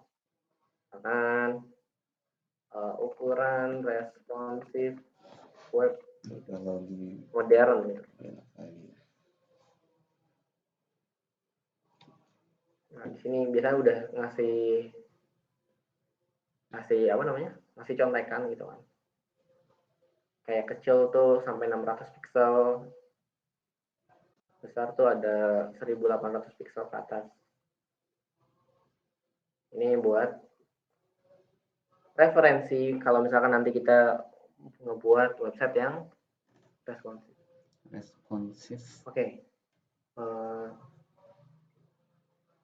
Misalkan ukuran responsive web modern gitu. Nah, di sini biasanya udah ngasih apa namanya? Ngasih contekan gitu kan. Kayak kecil tuh sampai 600 pixel. Besar tuh ada 1800 pixel ke atas. Ini buat referensi kalau misalkan nanti kita ngebuat website yang responsif. Oke.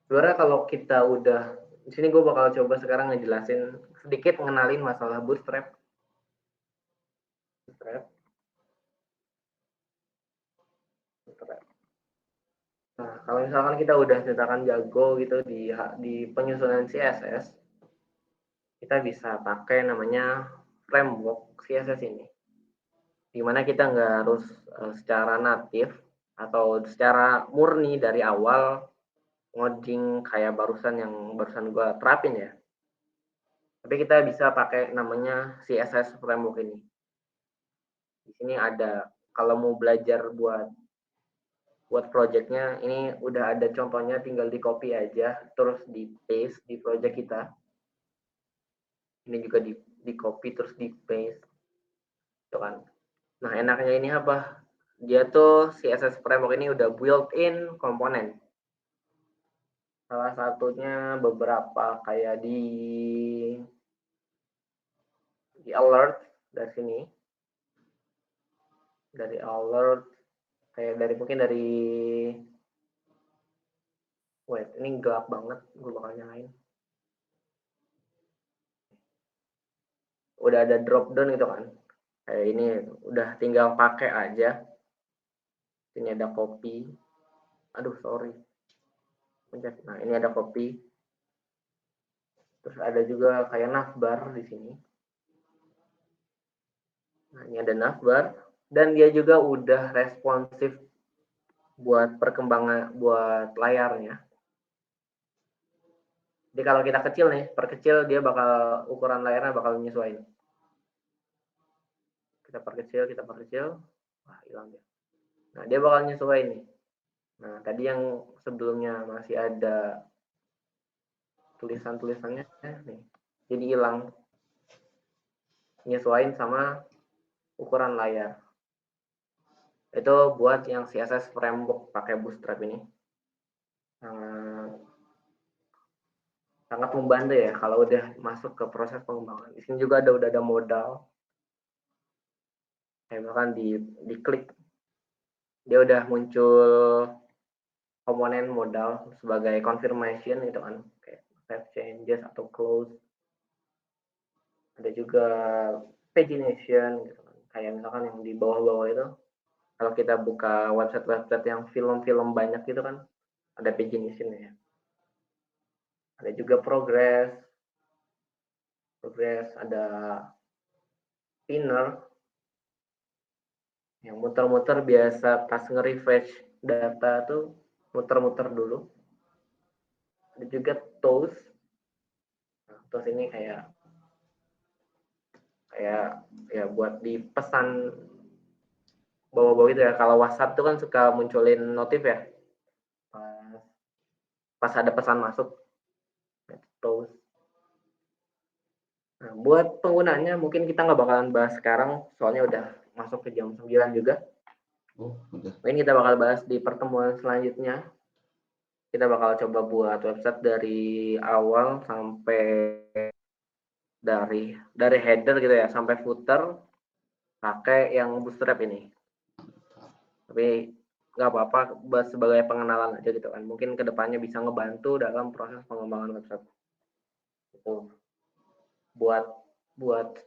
Sebenarnya kalau kita udah di sini, gue bakal coba sekarang ngejelasin sedikit mengenalin masalah Bootstrap. Nah, kalau misalkan kita udah misalkan jago gitu di penyusunan CSS, kita bisa pakai namanya framework CSS ini, dimana kita nggak harus secara natif atau secara murni dari awal ngoding kayak barusan gue terapin ya. Tapi kita bisa pakai namanya CSS framework ini. Di sini ada, kalau mau belajar buat projectnya, ini udah ada contohnya, tinggal di copy aja, terus di paste di project kita. Ini juga di copy terus di paste, tuh kan. Nah, enaknya ini apa? Dia tuh CSS framework ini udah built-in komponen. Salah satunya beberapa kayak di alert dari sini. Dari alert, kayak mungkin dari wait, ini gelap banget, gue bakal nyalain. Udah ada drop down gitu kan. Kayak ini udah tinggal pakai aja. Ini ada copy. Aduh, sorry. Nah, ini ada copy. Terus ada juga kayak navbar di sini. Nah, ini ada navbar, dan dia juga udah responsif buat perkembangan buat layarnya. Jadi kalau kita kecil nih, perkecil, dia bakal ukuran layarnya bakal menyesuaikan. Kita perkecil, wah hilang dia. Nah, dia bakal nyesuaiin nih. Nah, tadi yang sebelumnya masih ada tulisannya nih, jadi hilang, nyesuaiin sama ukuran layar. Itu buat yang CSS framework pakai Bootstrap ini sangat membantu ya kalau udah masuk ke proses pengembangan. Di sini juga udah ada modal. Kayak misalkan diklik, dia udah muncul komponen modal sebagai confirmation itu kan, kayak save changes atau close. Ada juga pagination gitu kan, kayak misalkan yang di bawah-bawah itu, kalau kita buka website yang film-film banyak gitu kan, ada pagination ya. Ada juga progress, ada spinner yang muter-muter, biasa pas nge-refresh data tuh muter-muter dulu. Ada juga toast. Nah, toast ini kayak ya buat di pesan bawah-bawah itu ya. Kalau WhatsApp tuh kan suka munculin notif ya, pas ada pesan masuk. Toast. Nah, buat penggunanya mungkin kita nggak bakalan bahas sekarang, soalnya udah masuk ke jam 9 juga. Mungkin kita bakal bahas di pertemuan selanjutnya. Kita bakal coba buat website dari awal sampai dari header gitu ya sampai footer pakai yang Bootstrap ini. Tapi nggak apa-apa, buat sebagai pengenalan aja gitu kan. Mungkin kedepannya bisa ngebantu dalam proses pengembangan website. Itu buat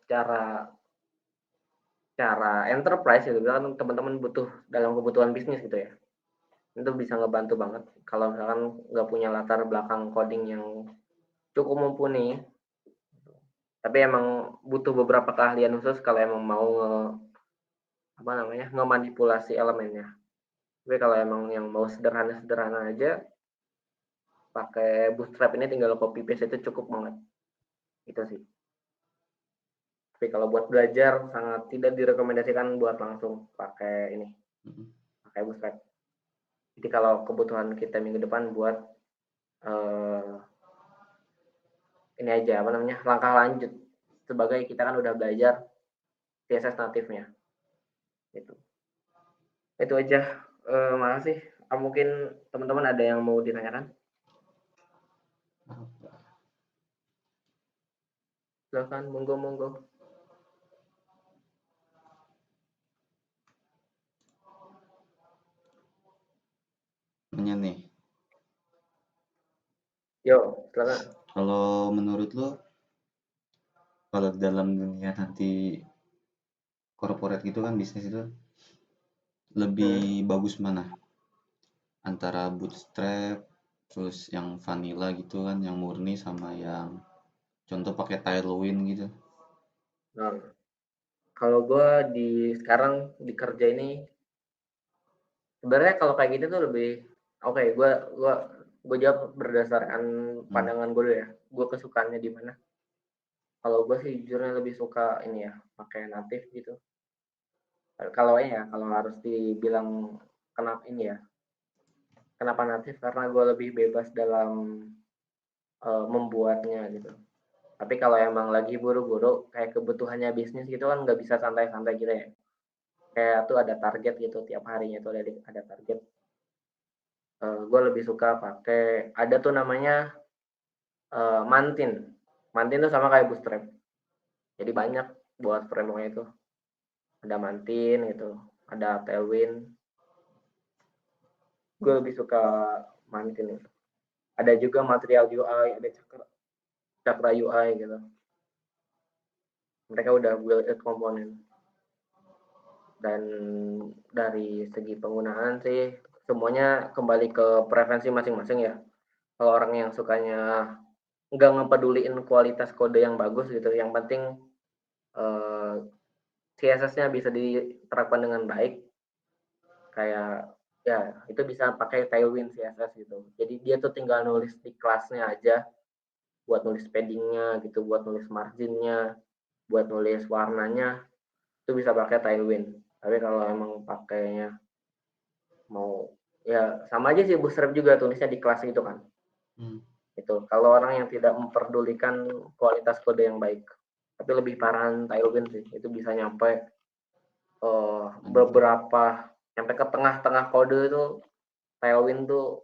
cara enterprise gitu kan, teman-teman butuh dalam kebutuhan bisnis gitu ya. Itu bisa ngebantu banget kalau misalkan nggak punya latar belakang coding yang cukup mumpuni. Tapi emang butuh beberapa keahlian khusus kalau emang mau ngemanipulasi elemennya. Tapi kalau emang yang mau sederhana aja, pakai Bootstrap ini tinggal copy paste itu cukup banget. Itu sih. Tapi kalau buat belajar sangat tidak direkomendasikan buat langsung pakai ini, pakai Bootstrap. Jadi kalau kebutuhan kita minggu depan buat ini aja langkah lanjut, sebagai kita kan udah belajar CSS natifnya. Itu aja. Makasih. Mungkin teman-teman ada yang mau ditanyakan? Silakan, monggo monggo. Nanya nih, Yo, silakan. kalau menurut lo, kalau dalam dunia nanti corporate gitu kan, bisnis itu lebih bagus mana? Antara bootstrap, terus yang vanilla gitu kan, yang murni, sama yang contoh pakai Tailwind gitu. Nah, kalau gue sekarang di kerja ini, sebenarnya kalau kayak gitu tuh lebih oke. Gue jawab berdasarkan pandangan gue dulu ya. Gue kesukaannya di mana? Kalau gue sih jujurnya lebih suka ini ya, pakai native gitu. Kalau harus dibilang kenapa ini ya, kenapa native, karena gue lebih bebas dalam membuatnya gitu. Tapi kalau emang lagi buru-buru kayak kebutuhannya bisnis gitu kan, nggak bisa santai-santai gitu ya. Kayak tuh ada target gitu, tiap harinya tuh ada target. Gue lebih suka pakai, ada tuh namanya Mantin. Mantin tuh sama kayak Bootstrap. Jadi banyak buat framework itu. Ada Mantin gitu, ada Tailwind. Gue lebih suka Mantin itu. Ada juga Material UI, ada Cakra UI gitu. Mereka udah build it komponen. Dan dari segi penggunaan sih semuanya kembali ke preferensi masing-masing ya. Kalau orang yang sukanya nggak ngepeduliin kualitas kode yang bagus gitu, yang penting CSS-nya bisa diterapkan dengan baik, kayak ya itu bisa pakai Tailwind CSS gitu. Jadi dia tuh tinggal nulis di kelasnya aja, buat nulis paddingnya gitu, buat nulis marginnya, buat nulis warnanya, itu bisa pakai Tailwind. Tapi kalau emang pakainya mau ya sama aja sih, Bootstrap juga tulisnya di kelas gitu kan. Itu kalau orang yang tidak memperdulikan kualitas kode yang baik. Tapi lebih parahan Tailwind sih, itu bisa nyampe sampai ke tengah-tengah kode itu. Tailwind tuh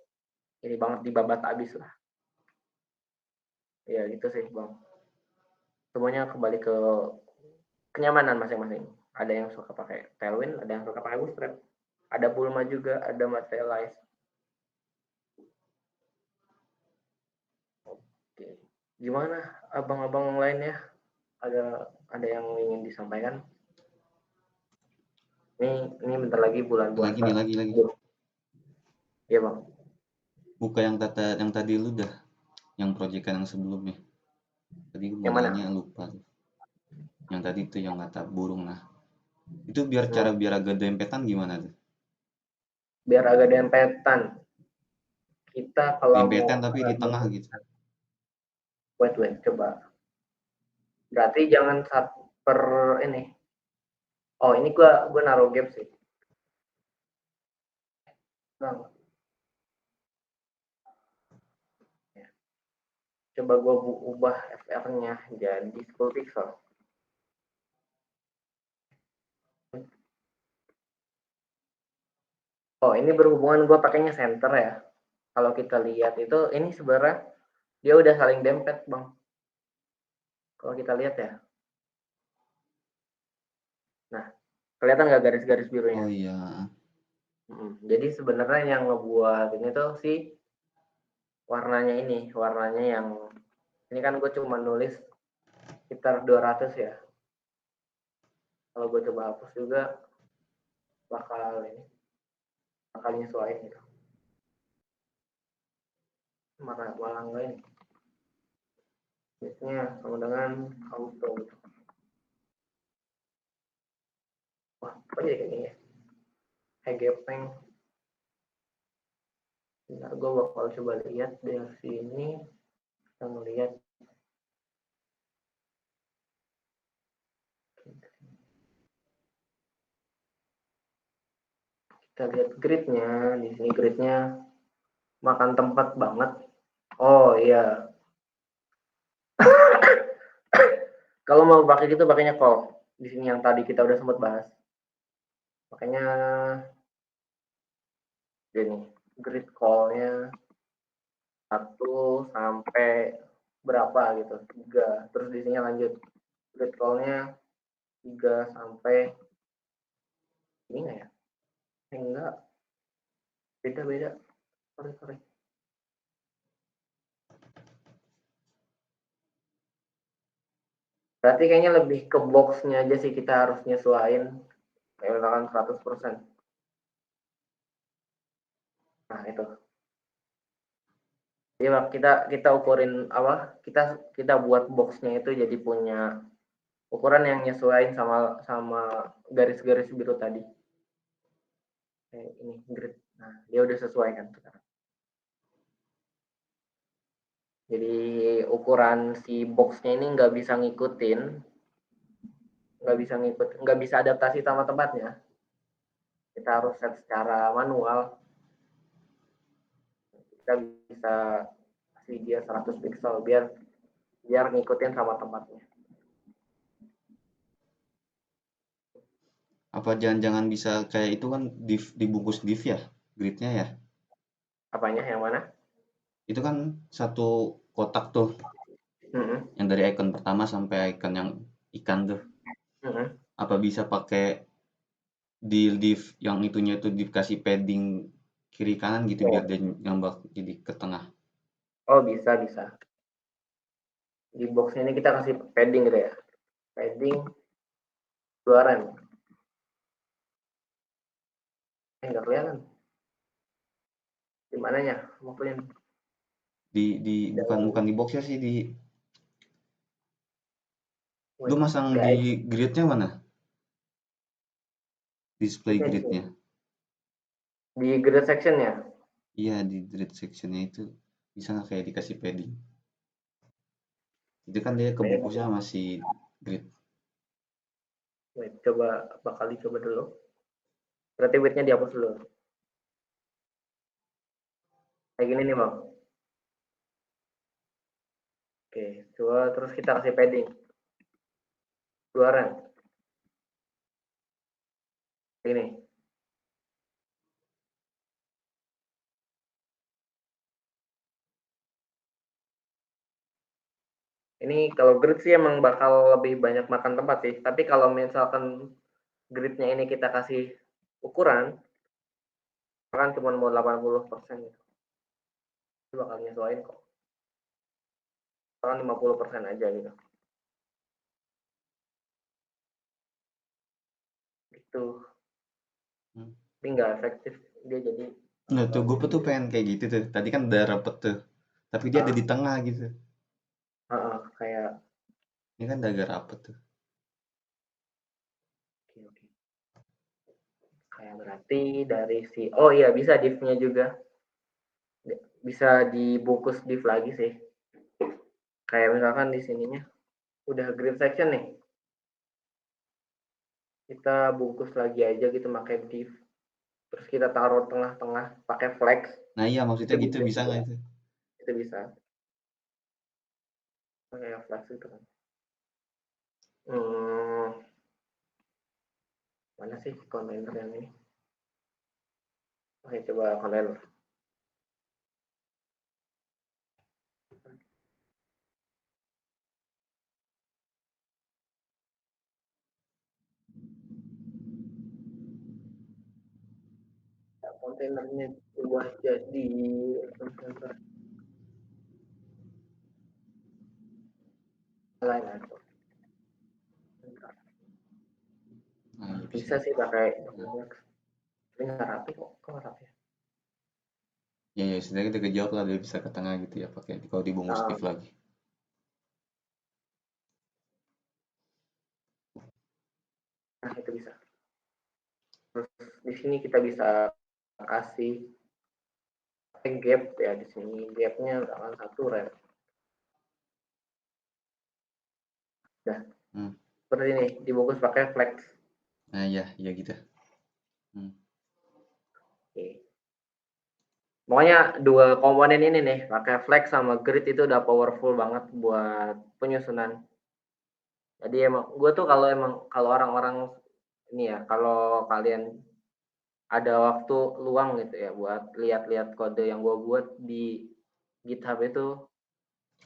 ini banget, dibabat habis lah. Ya gitu sih bang. Semuanya kembali ke kenyamanan masing-masing. Ada yang suka pakai Tailwind, ada yang suka pakai Bootstrap. Ada Bulma juga, ada Materialize. Oke. Gimana abang-abang lainnya? Ada yang ingin disampaikan? Ini bentar lagi bulan puasa. Lagi. Iya bang. Buka yang tadi lu dah, yang proyekan yang sebelumnya. Tadi gue mau nanya lupa. Yang tadi tuh yang kata burung lah. Itu biar agak dempetan gimana tuh? Biar agak dempetan. Kita kalau dempetan tapi di tengah gitu. Wait, coba. Berarti jangan per ini. Oh, ini gua naruh gap sih. Nah. Ya. Coba gua ubah FR-nya jadi 10 pixel. Oh, ini berhubungan gua pakainya center ya. Kalau kita lihat itu, ini sebenarnya dia udah saling dempet, bang. Kalau kita lihat ya. Nah, kelihatan nggak garis-garis birunya? Oh iya. Jadi sebenarnya yang ngebuat ini tuh sih warnanya yang ini kan gue cuma nulis sekitar 200 ya. Kalau gue coba hapus juga bakal nyesuaiin gitu. Malah enggak ini. Biasanya sama dengan auto gitu. Wah, apa jadi kayak gini ya? Gepeng. Bentar, gue bakal coba lihat dari sini. Kita ngelihat. Kita lihat gridnya. Di sini gridnya makan tempat banget. Oh iya. Kalau mau pakai gitu pakainya call. Di sini yang tadi kita udah sempat bahas. Makanya gini, grid call-nya 1 sampai berapa gitu, 3. Terus di sini lanjut grid call-nya 3 sampai ini nggak ya? Enggak, beda. Sorry. Berarti kayaknya lebih ke box-nya aja sih kita harus nyesuaiin. Kayak misalkan 100%. Nah, itu. Jadi kita ukurin apa? Kita buat box-nya itu jadi punya ukuran yang nyesuaiin sama garis-garis biru tadi. Kayak ini grid. Nah, dia udah sesuai kan sekarang. Jadi ukuran si box-nya ini nggak bisa adaptasi sama tempatnya. Kita harus set secara manual. Kita bisa kasih dia 100 pixel biar ngikutin sama tempatnya. Apa jangan-jangan bisa kayak itu kan dibungkus div ya, gridnya ya? Apanya yang mana? Itu kan satu kotak tuh, yang dari icon pertama sampai icon yang ikan tuh. Apa bisa pakai di div yang itunya itu dikasih padding kiri kanan gitu biar dia ngambak jadi ke tengah? Oh, bisa. Di box ini kita kasih padding gitu ya. Padding 2 rem. Nggak kelihatan. Di mananya? Mungkin bukan di box ya sih, lu masang di gridnya mana? Display gridnya. Di grid section-nya? Iya, di grid section-nya itu bisa nggak kayak dikasih padding? Itu kan dia kebungkusnya masih grid. Wait, bakal dicoba dulu. Berarti width-nya dihapus dulu. Kayak gini nih, Bang. Oke, coba terus kita kasih padding. 2 rem. Ini. Ini kalau grid sih emang bakal lebih banyak makan tempat sih. Tapi kalau misalkan gridnya ini kita kasih ukuran, kan cuma mau 80% gitu. Itu bakal nyesuaiin kok. Sekarang 50% aja gitu. Gitu. Tapi nggak efektif. Dia jadi... Nah tuh, gue tuh pengen kayak gitu tuh. Tadi kan udah rapet tuh. Tapi dia ada di tengah gitu. Kayak... Ini kan udah agak rapet tuh. Oke. Kayak berarti dari si... Oh iya, bisa div-nya juga. Bisa dibungkus div lagi sih. Kayak misalkan di sininya udah grid section nih. Kita bungkus lagi aja gitu pakai div. Terus kita taruh tengah-tengah pakai flex. Nah iya, maksudnya gitu bisa nggak itu? Itu bisa. Pakai flex itu kan. Mana sih kontainer yang ini? Oke, coba kontainer. Kontainernya ubah jadi kontainer lain aja. Nah, Bisa sih pakai flex. Tapi nggak rapi kok. Kok nggak rapi? Ya, sebenarnya kita kejawab lah, dia bisa ke tengah gitu ya, pakai kalau dibungkus div lagi. Nah, itu bisa. Terus di sini kita bisa kasih gap ya, di sini gapnya tangan 1 rem. Nah, seperti ini dibungkus pakai flex. Nah ya gitu. Oke. Pokoknya 2 komponen ini nih, pakai flex sama grid itu udah powerful banget buat penyusunan. Jadi emang gue tuh kalau orang-orang ini ya, kalau kalian ada waktu luang gitu ya buat lihat-lihat kode yang gue buat di GitHub itu,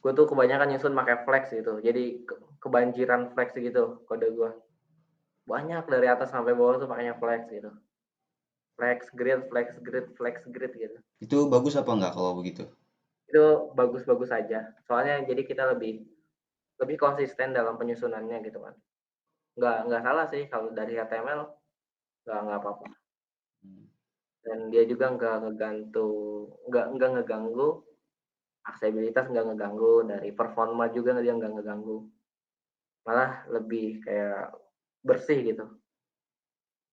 Gue tuh kebanyakan nyusun pakai flex gitu. Jadi kebanjiran flex gitu kode gue. Banyak dari atas sampai bawah tuh pakainya flex gitu. Flex grid, flex grid, flex grid gitu. Itu bagus apa enggak kalau begitu? Itu bagus-bagus aja. Soalnya jadi kita lebih konsisten dalam penyusunannya gitu kan. Nggak salah sih kalau dari HTML nggak apa-apa. Dan dia juga nggak ngeganggu aksesibilitas, nggak ngeganggu dari performa juga, dia nggak ngeganggu, malah lebih kayak bersih gitu.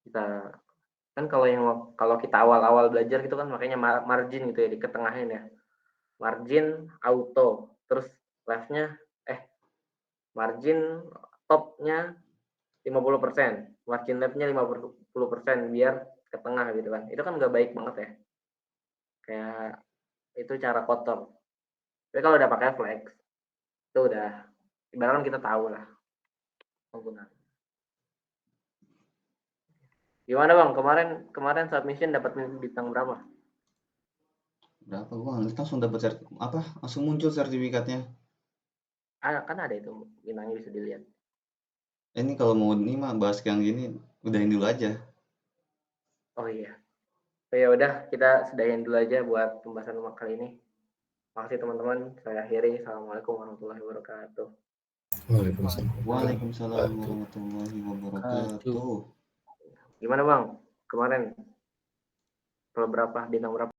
Kita kan kalau kita awal-awal belajar gitu kan makanya margin gitu ya, di ketengahin ya, margin auto, terus leftnya margin topnya 50%, margin leftnya 50% biar ke tengah gitu kan. Itu kan nggak baik banget ya, kayak itu cara kotor. Tapi kalau udah pakai flex itu udah ibaratkan kita tahu lah penggunaan. Gimana bang, kemarin submission dapat bintang berapa? Berapa? Gua nggak langsung dapat langsung muncul sertifikatnya. Kan ada itu bintangnya bisa dilihat. Ini kalau mau ini mah bahas yang gini udahin dulu aja. Oh iya. Ya udah, kita sudahin dulu aja buat pembahasan kali ini. Makasih teman-teman, saya akhiri. Assalamualaikum warahmatullahi wabarakatuh. Waalaikumsalam warahmatullahi wabarakatuh. Gimana bang, kemarin kalau berapa bintang berapa?